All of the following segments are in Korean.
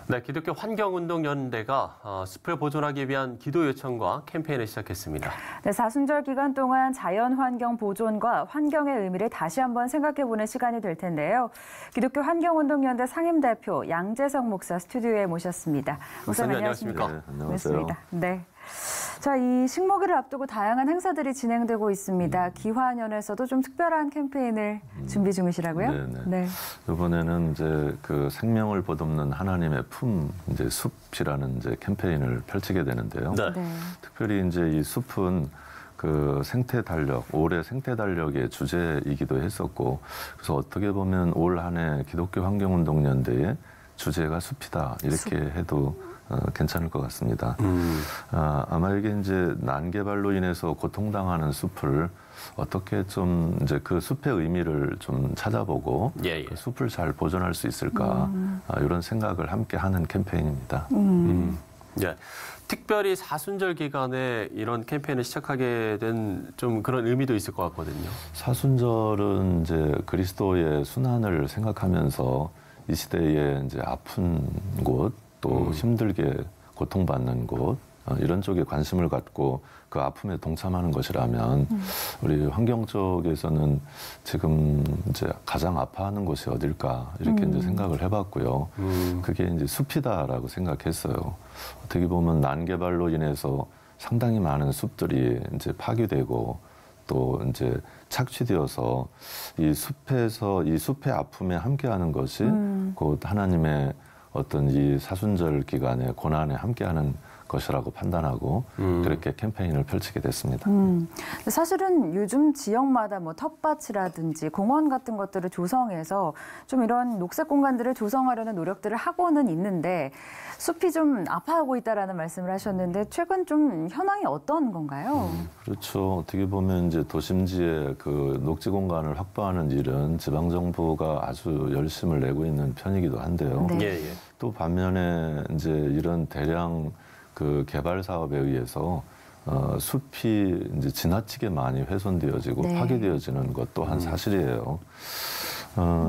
네, 기독교 환경운동연대가 숲을 보존하기 위한 기도 요청과 캠페인을 시작했습니다. 네, 사순절 기간 동안 자연환경 보존과 환경의 의미를 다시 한번 생각해보는 시간이 될 텐데요. 기독교 환경운동연대 상임대표 양재석 목사 스튜디오에 모셨습니다. 목사님 안녕하십니까? 네, 안녕하세요. 네. 자, 이 식목일을 앞두고 다양한 행사들이 진행되고 있습니다. 기화년에서도 좀 특별한 캠페인을 준비 중이시라고요? 네. 이번에는 이제 그 생명을 보듬는 하나님의 품, 이제 숲이라는 이제 캠페인을 펼치게 되는데요. 네. 특별히 이제 이 숲은 그 생태 달력, 올해 생태 달력의 주제이기도 했었고, 그래서 어떻게 보면 올 한 해 기독교 환경운동연대의 주제가 숲이다 이렇게 해도 괜찮을 것 같습니다. 아마 이게 이제 난개발로 인해서 고통당하는 숲을 어떻게 좀 이제 그 숲의 의미를 좀 찾아보고 그 숲을 잘 보존할 수 있을까 이런 생각을 함께 하는 캠페인입니다. 예. 특별히 사순절 기간에 이런 캠페인을 시작하게 된 좀 그런 의미도 있을 것 같거든요. 사순절은 이제 그리스도의 순환을 생각하면서 이 시대에 이제 아픈 곳, 또 힘들게 고통받는 곳, 이런 쪽에 관심을 갖고 그 아픔에 동참하는 것이라면 우리 환경 쪽에서는 지금 이제 가장 아파하는 곳이 어딜까 이렇게 이제 생각을 해봤고요. 그게 이제 숲이다라고 생각했어요. 어떻게 보면 난개발로 인해서 상당히 많은 숲들이 이제 파괴되고 또 이제 착취되어서 이 숲에서 이 숲의 아픔에 함께하는 것이 곧 하나님의 어떤 이 사순절 기간의 고난에 함께하는 것이라고 판단하고 그렇게 캠페인을 펼치게 됐습니다. 사실은 요즘 지역마다 뭐 텃밭이라든지 공원 같은 것들을 조성해서 좀 이런 녹색 공간들을 조성하려는 노력들을 하고는 있는데 숲이 좀 아파하고 있다라는 말씀을 하셨는데 최근 좀 현황이 어떤 건가요? 그렇죠. 어떻게 보면 이제 도심지에 그 녹지 공간을 확보하는 일은 지방 정부가 아주 열심을 내고 있는 편이기도 한데요. 네. 또 반면에 이제 이런 대량 그 개발 사업에 의해서 숲이 이제 지나치게 많이 훼손되어지고 파괴되어지는 것 또한 사실이에요.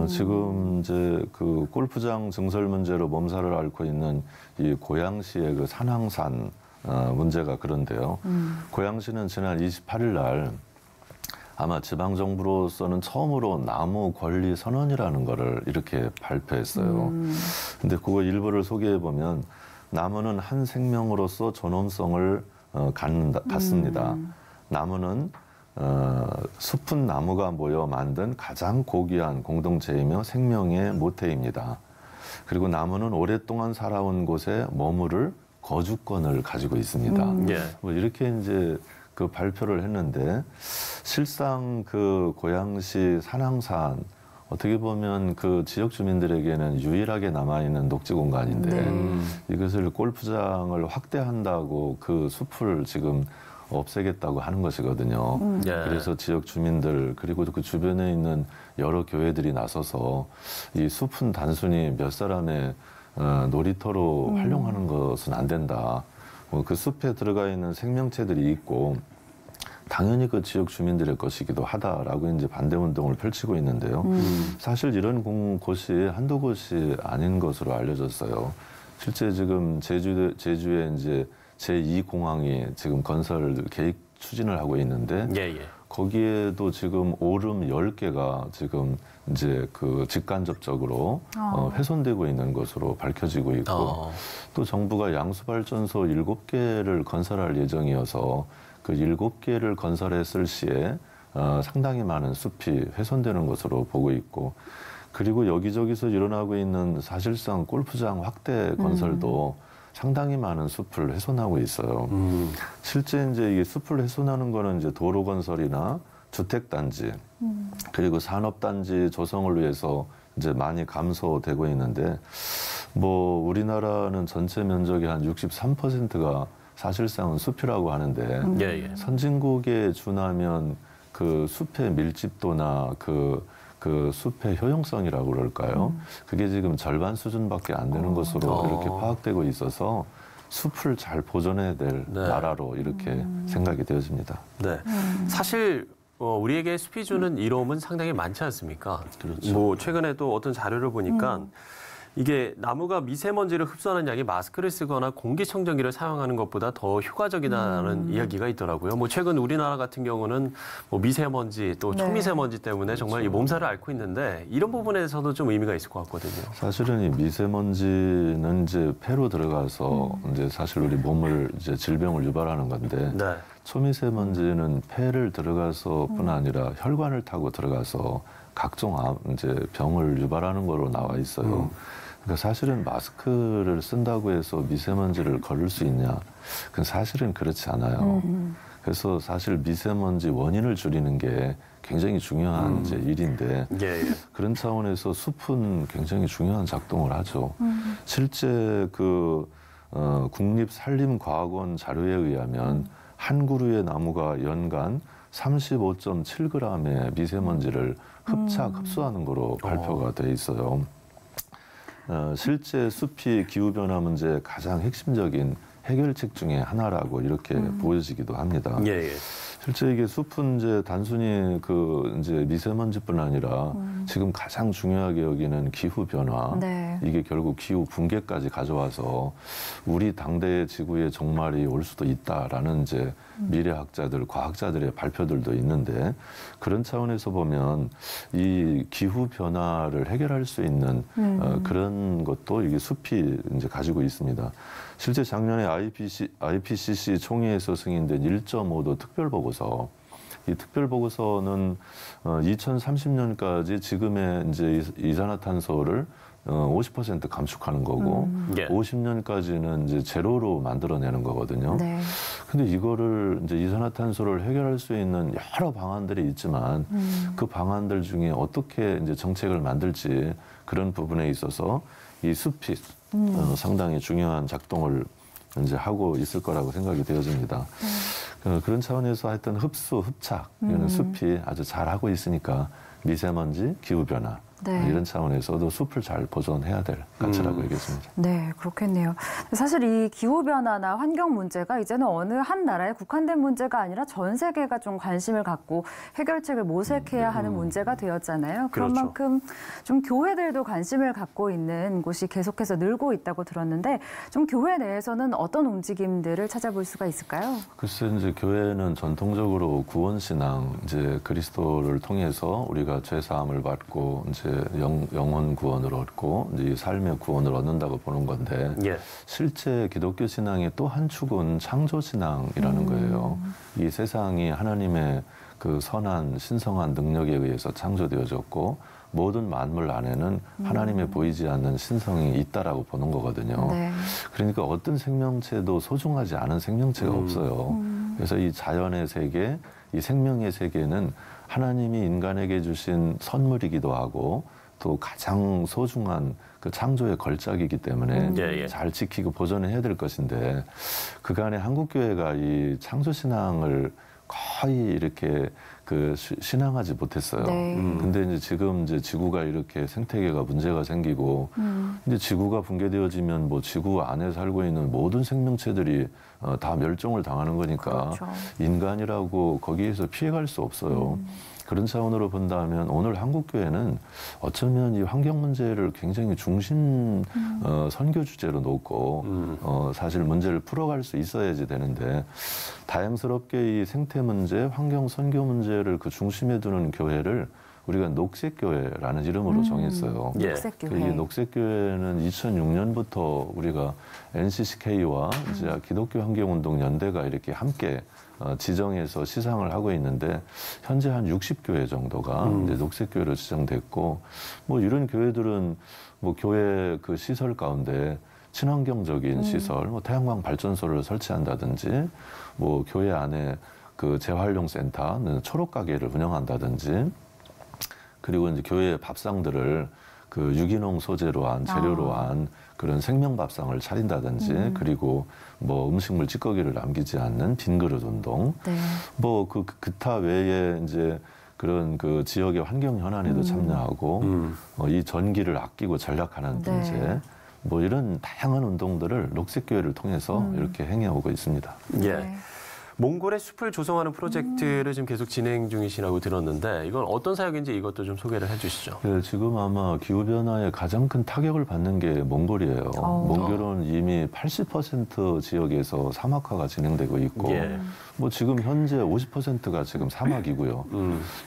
지금 이제 그 골프장 증설 문제로 몸살을 앓고 있는 이 고양시의 그 산왕산 문제가 그런데요. 고양시는 지난 28일 날 아마 지방정부로서는 처음으로 나무 권리 선언이라는 거를 이렇게 발표했어요. 근데 그거 일부를 소개해보면 나무는 한 생명으로서 존엄성을 갖습니다. 나무는 숲은 나무가 모여 만든 가장 고귀한 공동체이며 생명의 모태입니다. 그리고 나무는 오랫동안 살아온 곳에 머무를 거주권을 가지고 있습니다. 뭐 이렇게 이제 그 발표를 했는데 실상 그 고양시 산왕산 어떻게 보면 그 지역 주민들에게는 유일하게 남아있는 녹지 공간인데 이것을 골프장을 확대한다고 그 숲을 지금 없애겠다고 하는 것이거든요. 그래서 지역 주민들 그리고 그 주변에 있는 여러 교회들이 나서서 이 숲은 단순히 몇 사람의 놀이터로 활용하는 것은 안 된다. 그 숲에 들어가 있는 생명체들이 있고 당연히 그 지역 주민들의 것이기도 하다라고 이제 반대 운동을 펼치고 있는데요. 사실 이런 곳이 한두 곳이 아닌 것으로 알려졌어요. 실제 지금 제주에 이제 제2공항이 지금 건설 계획 추진을 하고 있는데 거기에도 지금 오름 10개가 지금 이제 그 직간접적으로 훼손되고 있는 것으로 밝혀지고 있고 또 정부가 양수발전소 7개를 건설할 예정이어서 그 7개를 건설했을 시에 상당히 많은 숲이 훼손되는 것으로 보고 있고 그리고 여기저기서 일어나고 있는 사실상 골프장 확대 건설도 상당히 많은 숲을 훼손하고 있어요. 실제 이제 이게 숲을 훼손하는 거는 이제 도로 건설이나 주택단지 그리고 산업단지 조성을 위해서 이제 많이 감소되고 있는데 뭐 우리나라는 전체 면적의 한 63%가 사실상은 숲이라고 하는데 선진국에 준하면 그 숲의 밀집도나 그 숲의 효용성이라고 그럴까요? 그게 지금 절반 수준밖에 안 되는 것으로 이렇게 파악되고 있어서 숲을 잘 보존해야 될 나라로 이렇게 생각이 되어집니다. 네. 사실 우리에게 숲이 주는 이로움은 상당히 많지 않습니까? 그렇죠. 뭐 최근에도 어떤 자료를 보니까 이게 나무가 미세먼지를 흡수하는 양이 마스크를 쓰거나 공기청정기를 사용하는 것보다 더 효과적이다는 이야기가 있더라고요. 뭐 최근 우리나라 같은 경우는 뭐 미세먼지 또 네. 초미세먼지 때문에 정말 이 몸살을 앓고 있는데 이런 부분에서도 좀 의미가 있을 것 같거든요. 사실은 이 미세먼지는 이제 폐로 들어가서 이제 사실 우리 몸을 이제 질병을 유발하는 건데 네. 초미세먼지는 폐를 들어가서뿐 아니라 혈관을 타고 들어가서 각종 이제 병을 유발하는 거로 나와 있어요. 그러니까 사실은 마스크를 쓴다고 해서 미세먼지를 걸을 수 있냐? 그건 사실은 그렇지 않아요. 그래서 사실 미세먼지 원인을 줄이는 게 굉장히 중요한 이제 일인데 예, 예. 그런 차원에서 숲은 굉장히 중요한 작동을 하죠. 실제 그 국립산림과학원 자료에 의하면 한 그루의 나무가 연간 35.7g의 미세먼지를 흡수하는 거로 발표가 돼 있어요. 실제 숲이 기후변화 문제의 가장 핵심적인 해결책 중에 하나라고 이렇게 보여지기도 합니다. 예, 예. 실제 이게 숲은 이제 단순히 그 이제 미세먼지뿐 아니라 지금 가장 중요하게 여기는 기후 변화, 네. 이게 결국 기후 붕괴까지 가져와서 우리 당대의 지구의 종말이 올 수도 있다라는 이제 미래학자들, 과학자들의 발표들도 있는데 그런 차원에서 보면 이 기후 변화를 해결할 수 있는 그런 것도 이게 숲이 이제 가지고 있습니다. 실제 작년에 IPCC 총회에서 승인된 1.5도 특별보고서, 이 특별보고서는 2030년까지 지금의 이제 이산화탄소를 50% 감축하는 거고, 예. 50년까지는 이제 제로로 만들어내는 거거든요. 네. 근데 이거를 이제 이산화탄소를 해결할 수 있는 여러 방안들이 있지만 그 방안들 중에 어떻게 이제 정책을 만들지 그런 부분에 있어서 이 숲이 상당히 중요한 작동을 이제 하고 있을 거라고 생각이 되어집니다. 그런 차원에서 하여튼 흡수, 흡착 이런 숲이 아주 잘 하고 있으니까 미세먼지, 기후 변화 네. 이런 차원에서도 숲을 잘 보존해야 될 가치라고 얘기했습니다. 네, 그렇겠네요. 사실 이 기후변화나 환경 문제가 이제는 어느 한 나라에 국한된 문제가 아니라 전 세계가 좀 관심을 갖고 해결책을 모색해야 하는 문제가 되었잖아요. 그런 그렇죠. 만큼 좀 교회들도 관심을 갖고 있는 곳이 계속해서 늘고 있다고 들었는데 좀 교회 내에서는 어떤 움직임들을 찾아볼 수가 있을까요? 글쎄 이제 교회는 전통적으로 구원신앙, 이제 그리스도를 통해서 우리가 죄 사함을 받고 이제 영혼 구원을 얻고 이제 삶의 구원을 얻는다고 보는 건데 예. 실제 기독교 신앙의 또 한 축은 창조 신앙이라는 거예요. 이 세상이 하나님의 그 선한 신성한 능력에 의해서 창조되어졌고 모든 만물 안에는 하나님의 보이지 않는 신성이 있다라고 보는 거거든요. 네. 그러니까 어떤 생명체도 소중하지 않은 생명체가 없어요. 그래서 이 자연의 세계, 이 생명의 세계는 하나님이 인간에게 주신 선물이기도 하고 또 가장 소중한 그 창조의 걸작이기 때문에 예, 예. 잘 지키고 보존해야 될 것인데 그간에 한국교회가 이 창조신앙을 거의 이렇게 그 신앙하지 못했어요. 네. 근데 이제 지금 이제 지구가 이렇게 생태계가 문제가 생기고 이제 지구가 붕괴되어지면 뭐 지구 안에 살고 있는 모든 생명체들이 다 멸종을 당하는 거니까 그렇죠. 인간이라고 거기에서 피해갈 수 없어요. 그런 차원으로 본다면 오늘 한국교회는 어쩌면 이 환경 문제를 굉장히 중심 선교 주제로 놓고 사실 문제를 풀어갈 수 있어야지 되는데 다행스럽게 이 생태 문제, 환경 선교 문제를 그 중심에 두는 교회를 우리가 녹색교회라는 이름으로 정했어요. 예. 녹색교회. 이 녹색교회는 2006년부터 우리가 NCCK와 이제 기독교 환경운동 연대가 이렇게 함께 지정해서 시상을 하고 있는데 현재 한 60교회 정도가 이제 녹색교회로 지정됐고 뭐 이런 교회들은 뭐 교회 그 시설 가운데 친환경적인 시설, 뭐 태양광 발전소를 설치한다든지 뭐 교회 안에 그 재활용 센터, 초록 가게를 운영한다든지 그리고 이제 교회 밥상들을 그 유기농 소재로 한 재료로 한 그런 생명밥상을 차린다든지 그리고 뭐 음식물 찌꺼기를 남기지 않는 빈그릇 운동 네. 뭐 그 기타 외에 이제 그런 그 지역의 환경 현안에도 참여하고 이 전기를 아끼고 절약하는 네. 문제 뭐 이런 다양한 운동들을 녹색교회를 통해서 이렇게 행해오고 있습니다. 예. 네. 몽골의 숲을 조성하는 프로젝트를 지금 계속 진행 중이시라고 들었는데 이건 어떤 사역인지 이것도 좀 소개를 해주시죠. 네, 지금 아마 기후변화에 가장 큰 타격을 받는 게 몽골이에요. 몽골은 이미 80% 지역에서 사막화가 진행되고 있고 예. 뭐 지금 현재 50%가 지금 사막이고요.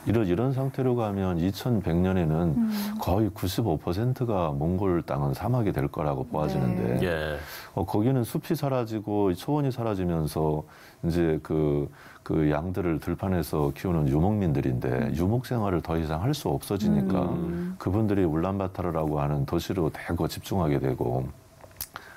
이런 상태로 가면 2100년에는 거의 95%가 몽골 땅은 사막이 될 거라고 보아지는데 예. 거기는 숲이 사라지고 초원이 사라지면서 이제 그 양들을 들판에서 키우는 유목민들인데 유목 생활을 더 이상 할 수 없어지니까 그분들이 울란바타르라고 하는 도시로 대거 집중하게 되고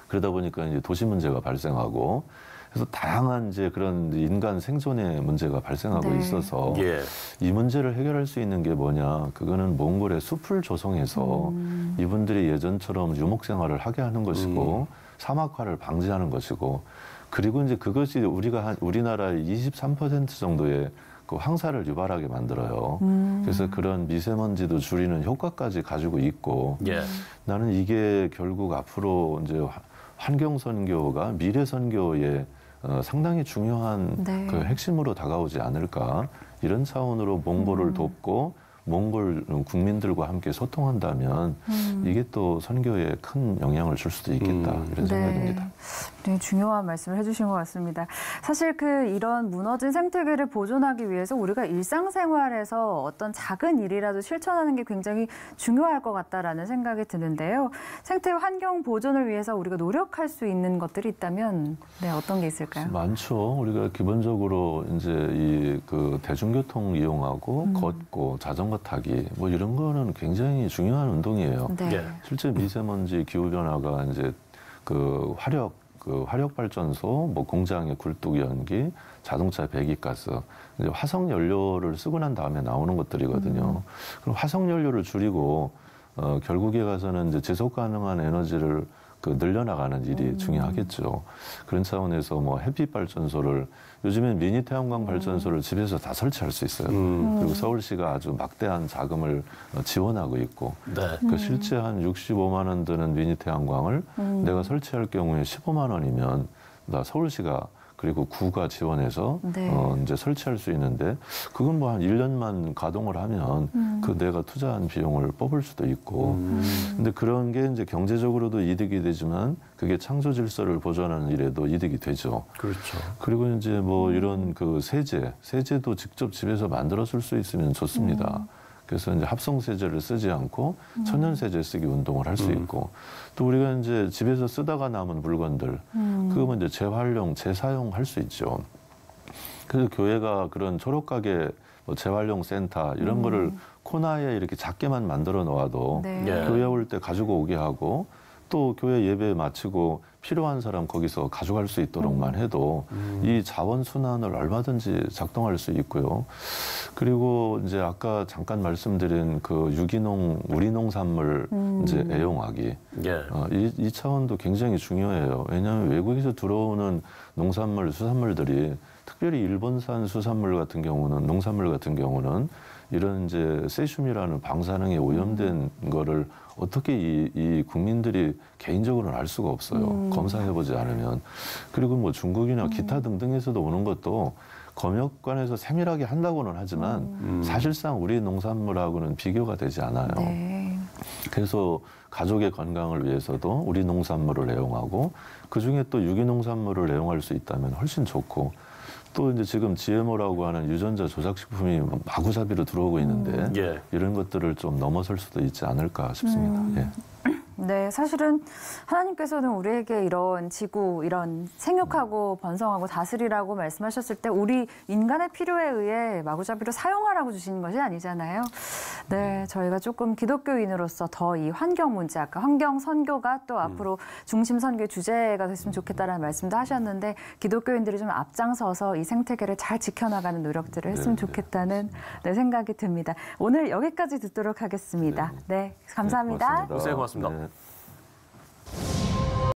그러다 보니까 이제 도시 문제가 발생하고 그래서 다양한 이제 그런 인간 생존의 문제가 발생하고 네. 있어서 예. 이 문제를 해결할 수 있는 게 뭐냐? 그거는 몽골의 숲을 조성해서 이분들이 예전처럼 유목 생활을 하게 하는 것이고 사막화를 방지하는 것이고 그리고 이제 그것이 우리나라의 23% 정도의 그 황사를 유발하게 만들어요. 그래서 그런 미세먼지도 줄이는 효과까지 가지고 있고 예. 나는 이게 결국 앞으로 이제 환경 선교가 미래 선교의 상당히 중요한 네. 그 핵심으로 다가오지 않을까 이런 차원으로 몽골을 돕고 몽골 국민들과 함께 소통한다면 이게 또 선교에 큰 영향을 줄 수도 있겠다 이런 생각입니다. 네, 중요한 말씀을 해주신 것 같습니다. 사실 이런 무너진 생태계를 보존하기 위해서 우리가 일상생활에서 어떤 작은 일이라도 실천하는 게 굉장히 중요할 것 같다라는 생각이 드는데요. 생태 환경 보존을 위해서 우리가 노력할 수 있는 것들이 있다면 네, 어떤 게 있을까요? 많죠. 우리가 기본적으로 이제 그 대중교통 이용하고 걷고 자전거 타기 뭐 이런 거는 굉장히 중요한 운동이에요. 네. 예. 실제 미세먼지 기후 변화가 이제 화력 발전소, 뭐 공장의 굴뚝 연기, 자동차 배기가스, 이제 화석 연료를 쓰고 난 다음에 나오는 것들이거든요. 그럼 화석 연료를 줄이고 결국에 가서는 이제 지속 가능한 에너지를 늘려나가는 일이 중요하겠죠. 그런 차원에서 뭐 햇빛 발전소를 요즘엔 미니 태양광 발전소를 집에서 다 설치할 수 있어요. 그리고 서울시가 아주 막대한 자금을 지원하고 있고 네. 실제 한 65만 원 드는 미니 태양광을 내가 설치할 경우에 15만 원이면 나 서울시가 그리고 구가 지원해서 네. 이제 설치할 수 있는데 그건 뭐 한 1년만 가동을 하면 그 내가 투자한 비용을 뽑을 수도 있고 근데 그런 게 이제 경제적으로도 이득이 되지만 그게 창조 질서를 보존하는 일에도 이득이 되죠. 그렇죠. 그리고 이제 뭐 이런 세제도 직접 집에서 만들어 쓸 수 있으면 좋습니다. 그래서 이제 합성 세제를 쓰지 않고 천연 세제 쓰기 운동을 할 수 있고 또 우리가 이제 집에서 쓰다가 남은 물건들 그거면 이제 재활용, 재사용할 수 있죠. 그래서 교회가 그런 초록가게 뭐 재활용 센터 이런 거를 코너에 이렇게 작게만 만들어 놓아도 네. 예. 교회 올 때 가지고 오게 하고 또 교회 예배 마치고 필요한 사람 거기서 가져갈 수 있도록만 해도 이 자원 순환을 얼마든지 작동할 수 있고요. 그리고 이제 아까 잠깐 말씀드린 그 유기농 우리 농산물 이제 애용하기 예. 이 차원도 굉장히 중요해요. 왜냐하면 외국에서 들어오는 농산물, 수산물들이 특별히 일본산 수산물 같은 경우는 농산물 같은 경우는 이런 이제 세슘이라는 방사능에 오염된 거를 어떻게 이 국민들이 개인적으로는 알 수가 없어요. 검사해보지 않으면. 그리고 뭐 중국이나 기타 등등에서도 오는 것도 검역관에서 세밀하게 한다고는 하지만 사실상 우리 농산물하고는 비교가 되지 않아요. 네. 그래서 가족의 건강을 위해서도 우리 농산물을 애용하고 그중에 또 유기농산물을 애용할 수 있다면 훨씬 좋고 또 이제 지금 GMO라고 하는 유전자 조작식품이 마구잡이로 들어오고 있는데 예. 이런 것들을 좀 넘어설 수도 있지 않을까 싶습니다. 예. 네, 사실은 하나님께서는 우리에게 이런 지구, 이런 생육하고 번성하고 다스리라고 말씀하셨을 때 우리 인간의 필요에 의해 마구잡이로 사용하라고 주시는 것이 아니잖아요. 네, 저희가 조금 기독교인으로서 더 이 환경 문제, 아까 환경 선교가 또 앞으로 중심 선교의 주제가 됐으면 좋겠다라는 말씀도 하셨는데 기독교인들이 좀 앞장서서 이 생태계를 잘 지켜나가는 노력들을 했으면 좋겠다는 생각이 듭니다. 오늘 여기까지 듣도록 하겠습니다. 네, 감사합니다. 고맙습니다. 고생 고맙습니다. 네.